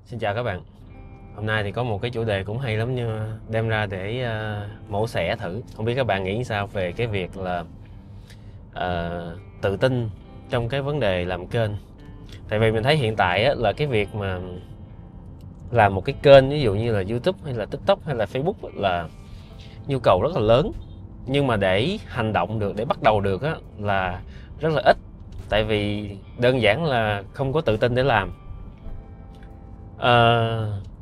Xin chào các bạn. Hôm nay thì có một cái chủ đề cũng hay lắm nhưng đem ra để mổ xẻ thử. Không biết các bạn nghĩ sao về cái việc là tự tin trong cái vấn đề làm kênh. Tại vì mình thấy hiện tại á, là cái việc mà làm một cái kênh ví dụ như là YouTube hay là TikTok hay là Facebook á, là nhu cầu rất là lớn. Nhưng mà để hành động được, để bắt đầu được á, là rất là ít. Tại vì đơn giản là không có tự tin để làm.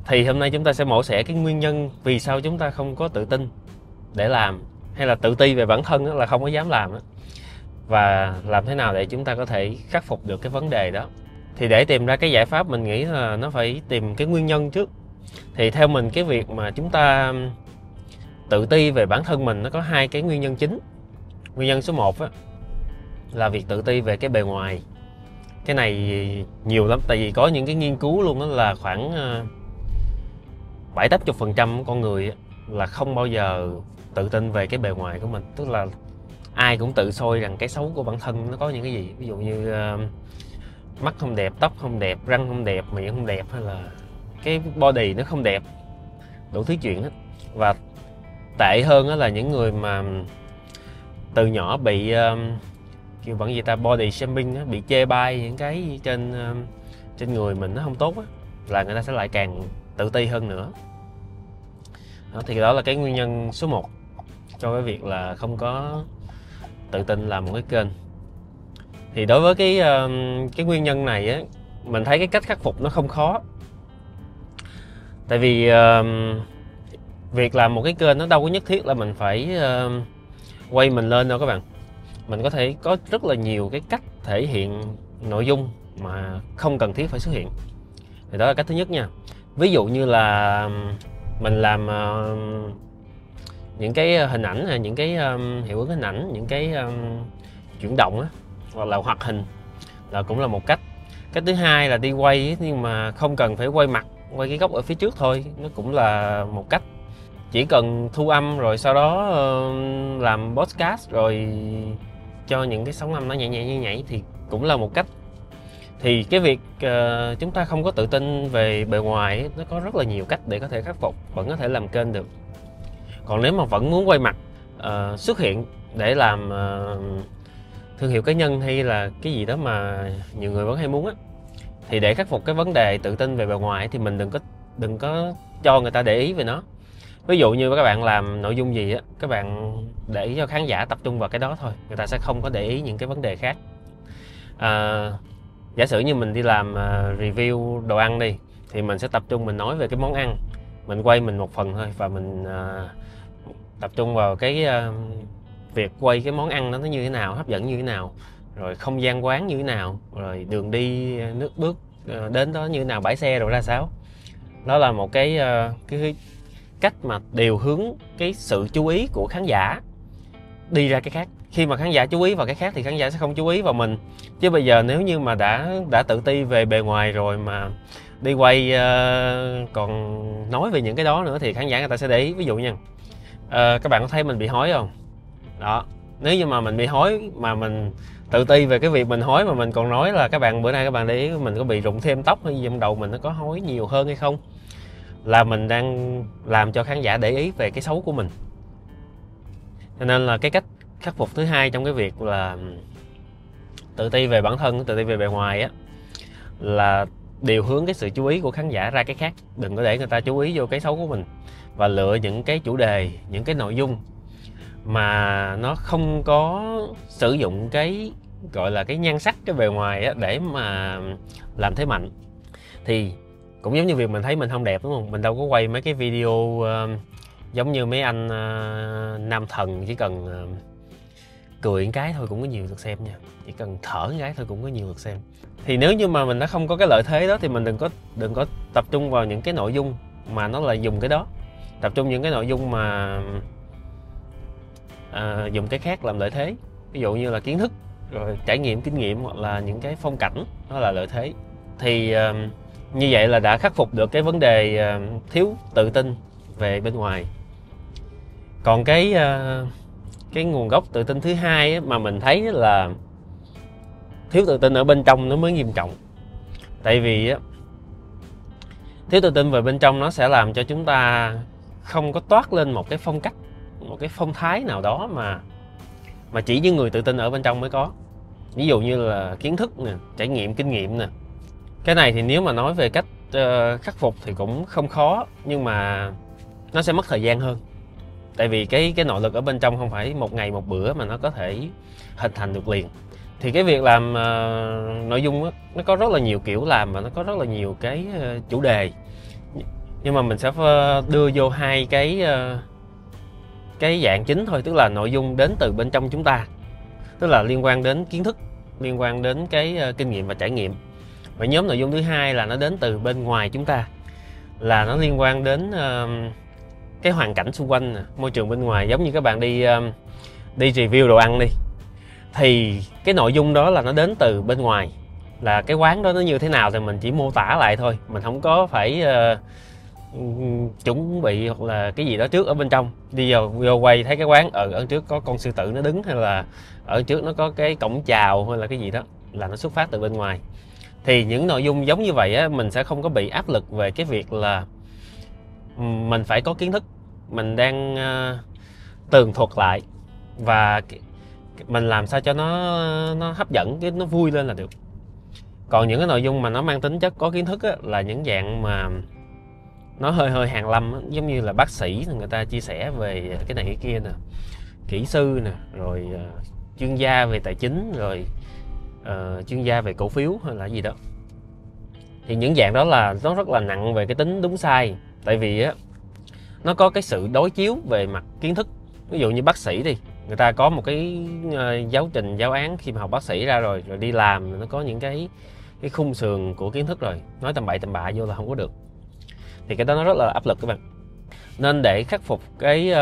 Thì hôm nay chúng ta sẽ mổ xẻ cái nguyên nhân vì sao chúng ta không có tự tin để làm, hay là tự ti về bản thân là không có dám làm, và làm thế nào để chúng ta có thể khắc phục được cái vấn đề đó. Thì để tìm ra cái giải pháp, mình nghĩ là nó phải tìm cái nguyên nhân trước. Thì theo mình, cái việc mà chúng ta tự ti về bản thân mình nó có hai cái nguyên nhân chính. Nguyên nhân số 1 là việc tự ti về cái bề ngoài. Cái này nhiều lắm, tại vì có những cái nghiên cứu luôn đó là khoảng 70-80% con người là không bao giờ tự tin về cái bề ngoài của mình. Tức là ai cũng tự soi rằng cái xấu của bản thân nó có những cái gì. Ví dụ như mắt không đẹp, tóc không đẹp, răng không đẹp, miệng không đẹp, hay là cái body nó không đẹp, đủ thứ chuyện hết. Và tệ hơn là những người mà từ nhỏ bị kêu bằng gì ta, body shaming, bị chê bai những cái trên người mình nó không tốt là người ta sẽ lại càng tự ti hơn nữa. Thì đó là cái nguyên nhân số 1 cho cái việc là không có tự tin làm một cái kênh. Thì đối với cái nguyên nhân này mình thấy cái cách khắc phục nó không khó. Tại vì việc làm một cái kênh nó đâu có nhất thiết là mình phải quay mình lên đâu các bạn. Mình có thể có rất là nhiều cái cách thể hiện nội dung mà không cần thiết phải xuất hiện. Thì đó là cách thứ nhất nha. Ví dụ như là mình làm những cái hình ảnh, những cái hiệu ứng hình ảnh, những cái chuyển động hoặc là hoạt hình là cũng là một cách. Cách thứ hai là đi quay nhưng mà không cần phải quay mặt, quay cái góc ở phía trước thôi, nó cũng là một cách. Chỉ cần thu âm rồi sau đó làm podcast rồi cho những cái sóng âm nó nhẹ nhẹ như nhảy thì cũng là một cách. Thì cái việc chúng ta không có tự tin về bề ngoài nó có rất là nhiều cách để có thể khắc phục, vẫn có thể làm kênh được. Còn nếu mà vẫn muốn quay mặt xuất hiện để làm thương hiệu cá nhân hay là cái gì đó mà nhiều người vẫn hay muốn thì để khắc phục cái vấn đề tự tin về bề ngoài thì mình đừng có cho người ta để ý về nó. Ví dụ như các bạn làm nội dung gì các bạn để cho khán giả tập trung vào cái đó thôi, người ta sẽ không có để ý những cái vấn đề khác. Giả sử như mình đi làm review đồ ăn đi, thì mình sẽ tập trung mình nói về cái món ăn, mình quay mình một phần thôi, và mình tập trung vào cái việc quay cái món ăn đó nó như thế nào, hấp dẫn như thế nào, rồi không gian quán như thế nào, rồi đường đi nước bước đến đó như thế nào, bãi xe rồi ra sao. Đó là một cái cách mà điều hướng cái sự chú ý của khán giả đi ra cái khác. Khi mà khán giả chú ý vào cái khác thì khán giả sẽ không chú ý vào mình. Chứ bây giờ nếu như mà đã tự ti về bề ngoài rồi mà đi quay còn nói về những cái đó nữa thì khán giả người ta sẽ để ý. Ví dụ nha, các bạn có thấy mình bị hói không? Đó, nếu như mà mình bị hói mà mình tự ti về cái việc mình hói mà mình còn nói là bữa nay các bạn để ý mình có bị rụng thêm tóc hay gì trong đầu mình, nó có hói nhiều hơn hay không, là mình đang làm cho khán giả để ý về cái xấu của mình. Cho nên là cái cách khắc phục thứ hai trong cái việc là tự ti về bản thân, tự ti về bề ngoài là điều hướng cái sự chú ý của khán giả ra cái khác. Đừng có để người ta chú ý vô cái xấu của mình, và lựa những cái chủ đề, những cái nội dung mà nó không có sử dụng cái gọi là cái nhan sắc, cái bề ngoài để mà làm thế mạnh. Thì cũng giống như việc mình thấy mình không đẹp, đúng không? Mình đâu có quay mấy cái video giống như mấy anh nam thần, chỉ cần cười một cái thôi cũng có nhiều lượt xem nha, chỉ cần thở một cái thôi cũng có nhiều lượt xem. Thì nếu như mà mình đã không có cái lợi thế đó thì mình đừng có tập trung vào những cái nội dung mà nó là dùng cái đó. Tập trung những cái nội dung mà dùng cái khác làm lợi thế. Ví dụ như là kiến thức, rồi trải nghiệm, kinh nghiệm, hoặc là những cái phong cảnh, đó là lợi thế. Thì như vậy là đã khắc phục được cái vấn đề thiếu tự tin về bên ngoài. Còn cái nguồn gốc tự tin thứ hai mà mình thấy là thiếu tự tin ở bên trong nó mới nghiêm trọng. Tại vì Thiếu tự tin về bên trong nó sẽ làm cho chúng ta không có toát lên một cái phong cách, một cái phong thái nào đó mà chỉ những người tự tin ở bên trong mới có. Ví dụ như là kiến thức nè, trải nghiệm, kinh nghiệm nè. Cái này thì nếu mà nói về cách khắc phục thì cũng không khó, nhưng mà nó sẽ mất thời gian hơn. Tại vì cái nội lực ở bên trong không phải một ngày một bữa mà nó có thể hình thành được liền. Thì cái việc làm nội dung á, nó có rất là nhiều kiểu làm và nó có rất là nhiều cái chủ đề. Nhưng mà mình sẽ đưa vô hai cái dạng chính thôi, tức là nội dung đến từ bên trong chúng ta, tức là liên quan đến kiến thức, liên quan đến cái kinh nghiệm và trải nghiệm. Và nhóm nội dung thứ hai là nó đến từ bên ngoài chúng ta, là nó liên quan đến cái hoàn cảnh xung quanh, môi trường bên ngoài. Giống như các bạn đi review đồ ăn đi, thì cái nội dung đó là nó đến từ bên ngoài, là cái quán đó nó như thế nào thì mình chỉ mô tả lại thôi, mình không có phải chuẩn bị hoặc là cái gì đó trước ở bên trong. Đi vô quay thấy cái quán ở trước có con sư tử nó đứng, hay là ở trước nó có cái cổng chào, hay là cái gì đó, là nó xuất phát từ bên ngoài. Thì những nội dung giống như vậy á, mình sẽ không có bị áp lực về cái việc là mình phải có kiến thức, mình đang tường thuật lại, và mình làm sao cho nó hấp dẫn, cái nó vui lên là được. Còn những cái nội dung mà nó mang tính chất có kiến thức á, là những dạng mà nó hơi hàn lâm á, giống như là bác sĩ người ta chia sẻ về cái này cái kia nè, kỹ sư nè, rồi chuyên gia về tài chính, rồi chuyên gia về cổ phiếu hay là gì đó. Thì những dạng đó là nó rất là nặng về cái tính đúng sai, tại vì á nó có cái sự đối chiếu về mặt kiến thức. Ví dụ như bác sĩ đi, người ta có một cái giáo trình giáo án khi mà học bác sĩ ra rồi đi làm, nó có những cái khung sườn của kiến thức rồi, nói tầm bậy tầm bạ vô là không có được. Thì cái đó nó rất là áp lực các bạn. Nên để khắc phục cái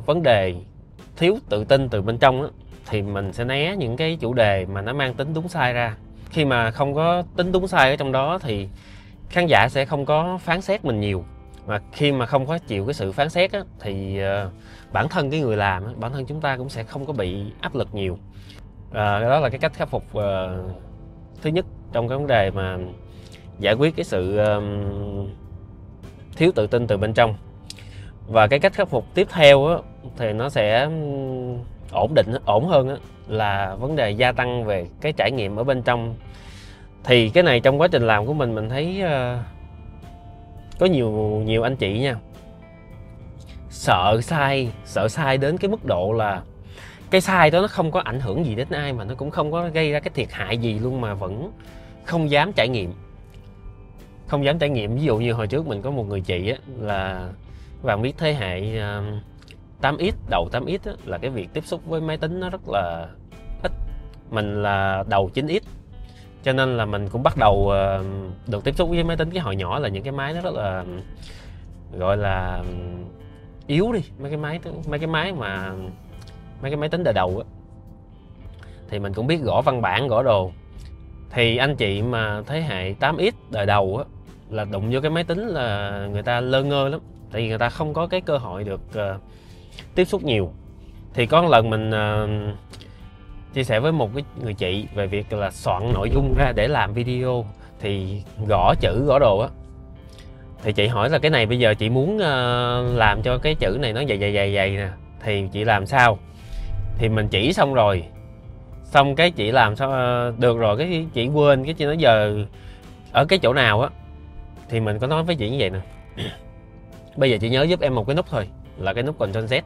vấn đề thiếu tự tin từ bên trong á, thì mình sẽ né những cái chủ đề mà nó mang tính đúng sai ra. Khi mà không có tính đúng sai ở trong đó thì khán giả sẽ không có phán xét mình nhiều. Mà khi mà không có chịu cái sự phán xét á, thì bản thân cái người làm á, bản thân chúng ta cũng sẽ không có bị áp lực nhiều. Đó là cái cách khắc phục thứ nhất trong cái vấn đề mà giải quyết cái sự thiếu tự tin từ bên trong. Và cái cách khắc phục tiếp theo á, thì nó sẽ ổn hơn á, là vấn đề gia tăng về cái trải nghiệm ở bên trong. Thì cái này trong quá trình làm của mình thấy có nhiều anh chị nha, sợ sai đến cái mức độ là cái sai đó nó không có ảnh hưởng gì đến ai, mà nó cũng không có gây ra cái thiệt hại gì luôn, mà vẫn không dám trải nghiệm. Ví dụ như hồi trước mình có một người chị á, là các bạn biết thế hệ 8X, đầu 8X á, là cái việc tiếp xúc với máy tính nó rất là ít. Mình là đầu 9X, cho nên là mình cũng bắt đầu được tiếp xúc với máy tính cái hồi nhỏ, là những cái máy nó rất là gọi là yếu đi, mấy cái máy tính đời đầu á, thì mình cũng biết gõ văn bản, gõ đồ. Thì anh chị mà thế hệ 8X đời đầu á, là đụng vô cái máy tính là người ta lơ ngơ lắm, tại vì người ta không có cái cơ hội được tiếp xúc nhiều. Thì có một lần mình chia sẻ với một cái người chị về việc là soạn nội dung ra để làm video, thì gõ chữ gõ đồ á, thì chị hỏi là cái này bây giờ chị muốn làm cho cái chữ này nó dày nè, thì chị làm sao? Thì mình chỉ xong cái chị làm sao được rồi, cái chị quên, cái chị nói giờ ở cái chỗ nào á. Thì mình có nói với chị như vậy nè, bây giờ chị nhớ giúp em một cái nút thôi, là cái nút Ctrl Z.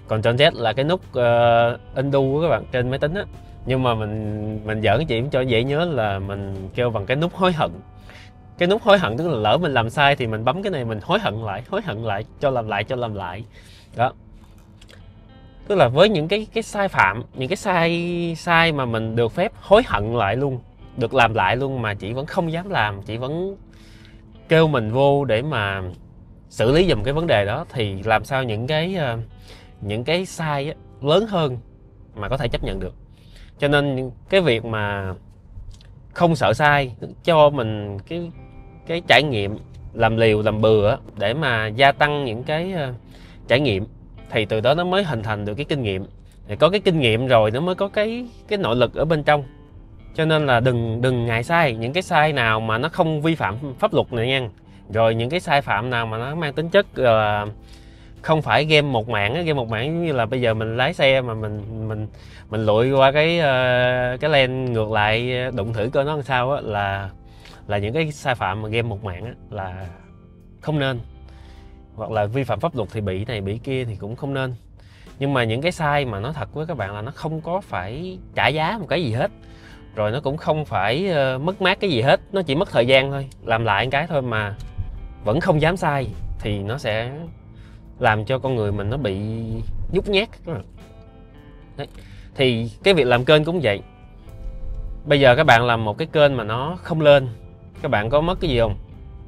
Ctrl Z là cái nút undo của các bạn trên máy tính á, nhưng mà mình giỡn chị cho dễ nhớ là mình kêu bằng cái nút hối hận. Cái nút hối hận tức là lỡ mình làm sai thì mình bấm cái này, mình hối hận lại, cho làm lại đó. Tức là với những cái sai phạm, những cái sai mà mình được phép hối hận lại luôn, được làm lại luôn, mà chị vẫn không dám làm, chị vẫn kêu mình vô để mà xử lý giùm cái vấn đề đó, thì làm sao những cái sai lớn hơn mà có thể chấp nhận được. Cho nên cái việc mà không sợ sai cho mình cái trải nghiệm làm liều làm bừa để mà gia tăng những cái trải nghiệm, thì từ đó nó mới hình thành được cái kinh nghiệm. Thì có cái kinh nghiệm rồi nó mới có cái nội lực ở bên trong, Cho nên là đừng ngại sai. Những cái sai nào mà nó không vi phạm pháp luật này nha, rồi những cái sai phạm nào mà nó mang tính chất không phải game một mảng á. Game một mảng giống như là bây giờ mình lái xe mà mình lội qua cái lane ngược lại, đụng thử coi nó làm sao á, là những cái sai phạm mà game một mảng á, là không nên. Hoặc là vi phạm pháp luật thì bị này bị kia thì cũng không nên. Nhưng mà những cái sai mà nói thật với các bạn là nó không có phải trả giá một cái gì hết, rồi nó cũng không phải mất mát cái gì hết, nó chỉ mất thời gian thôi, làm lại một cái thôi mà vẫn không dám sai, thì nó sẽ làm cho con người mình nó bị nhút nhát. Đấy. Thì cái việc làm kênh cũng vậy. Bây giờ các bạn làm một cái kênh mà nó không lên, các bạn có mất cái gì không?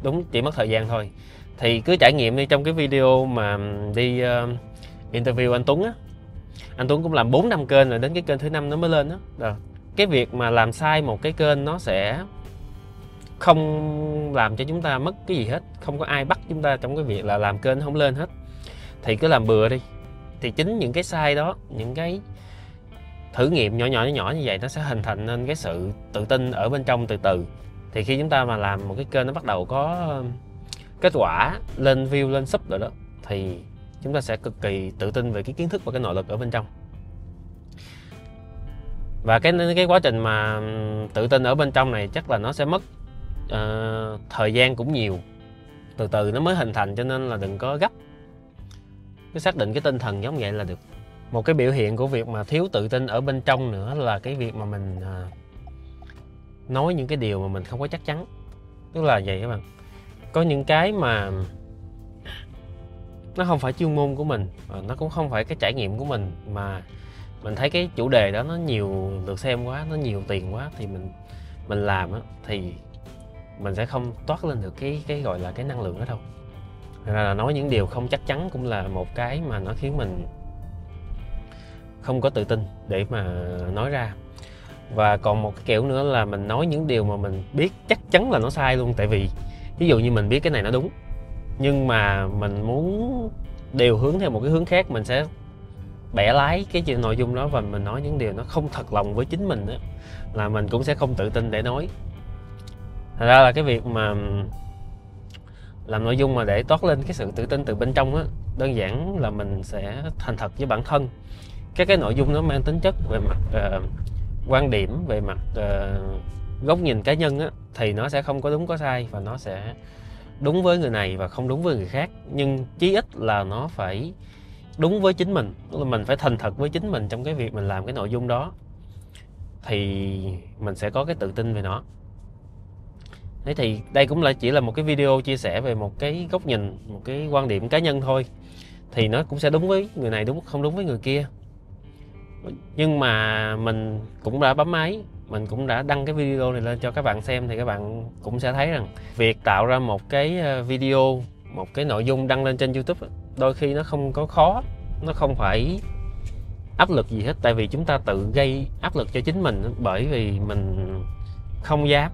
Đúng, chỉ mất thời gian thôi. Thì cứ trải nghiệm đi. Trong cái video mà đi interview anh Tuấn á, anh Tuấn cũng làm 4-5 kênh rồi, đến cái kênh thứ 5 nó mới lên đó. Cái việc mà làm sai một cái kênh nó sẽ không làm cho chúng ta mất cái gì hết, không có ai bắt chúng ta trong cái việc là làm kênh không lên hết, thì cứ làm bừa đi. Thì chính những cái sai đó, những cái thử nghiệm nhỏ như vậy, nó sẽ hình thành nên cái sự tự tin ở bên trong từ từ. Thì khi chúng ta mà làm một cái kênh nó bắt đầu có kết quả, lên view, lên sub rồi đó, thì chúng ta sẽ cực kỳ tự tin về cái kiến thức và cái nội lực ở bên trong. Và cái quá trình mà tự tin ở bên trong này chắc là nó sẽ mất thời gian cũng nhiều, từ từ nó mới hình thành, cho nên là đừng có gấp, cứ xác định cái tinh thần giống vậy là được. Một cái biểu hiện của việc mà thiếu tự tin ở bên trong nữa là cái việc mà mình nói những cái điều mà mình không có chắc chắn. Tức là vậy các bạn, có những cái mà nó không phải chuyên môn của mình, nó cũng không phải cái trải nghiệm của mình, mà mình thấy cái chủ đề đó nó nhiều lượt xem quá, nó nhiều tiền quá, thì mình làm á, thì mình sẽ không toát lên được cái gọi là cái năng lượng đó đâu. Thật ra là nói những điều không chắc chắn cũng là một cái mà nó khiến mình không có tự tin để mà nói ra. Và còn một cái kiểu nữa là mình nói những điều mà mình biết chắc chắn là nó sai luôn. Tại vì ví dụ như mình biết cái này nó đúng, nhưng mà mình muốn điều hướng theo một cái hướng khác, mình sẽ bẻ lái cái nội dung đó và mình nói những điều nó không thật lòng với chính mình đó, là mình cũng sẽ không tự tin để nói. Thật ra là cái việc mà làm nội dung mà để toát lên cái sự tự tin từ bên trong á, đơn giản là mình sẽ thành thật với bản thân. Cái nội dung nó mang tính chất về mặt quan điểm, về mặt góc nhìn cá nhân á, thì nó sẽ không có đúng có sai, và nó sẽ đúng với người này và không đúng với người khác. Nhưng chí ít là nó phải đúng với chính mình, tức là mình phải thành thật với chính mình trong cái việc mình làm cái nội dung đó, thì mình sẽ có cái tự tin về nó. Thế thì đây cũng chỉ là một cái video chia sẻ về một cái góc nhìn, một cái quan điểm cá nhân thôi, thì nó cũng sẽ đúng với người này, không đúng với người kia. Nhưng mà mình cũng đã bấm máy, mình cũng đã đăng cái video này lên cho các bạn xem, thì các bạn cũng sẽ thấy rằng việc tạo ra một cái video, một cái nội dung đăng lên trên YouTube đôi khi nó không có khó, nó không phải áp lực gì hết. Tại vì chúng ta tự gây áp lực cho chính mình, bởi vì mình không dám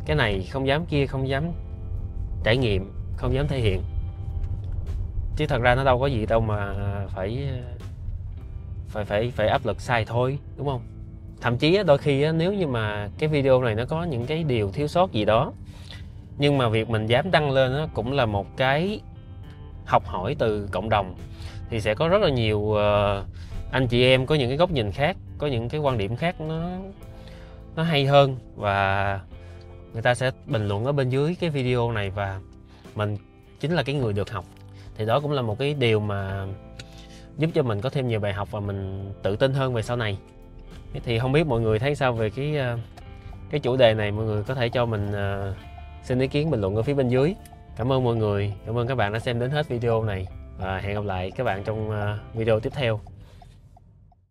cái này, không dám kia, không dám trải nghiệm, không dám thể hiện. Chứ thật ra nó đâu có gì đâu mà phải áp lực sai thôi, đúng không? Thậm chí đôi khi nếu như mà cái video này nó có những cái điều thiếu sót gì đó, nhưng mà việc mình dám đăng lên cũng là một cái học hỏi từ cộng đồng. Thì sẽ có rất là nhiều anh chị em có những cái góc nhìn khác, có những cái quan điểm khác nó hay hơn, và người ta sẽ bình luận ở bên dưới cái video này, và mình chính là cái người được học. Thì đó cũng là một cái điều mà giúp cho mình có thêm nhiều bài học và mình tự tin hơn về sau này. Thì không biết mọi người thấy sao về cái chủ đề này. Mọi người có thể cho mình xin ý kiến bình luận ở phía bên dưới. Cảm ơn mọi người, cảm ơn các bạn đã xem đến hết video này, và hẹn gặp lại các bạn trong video tiếp theo.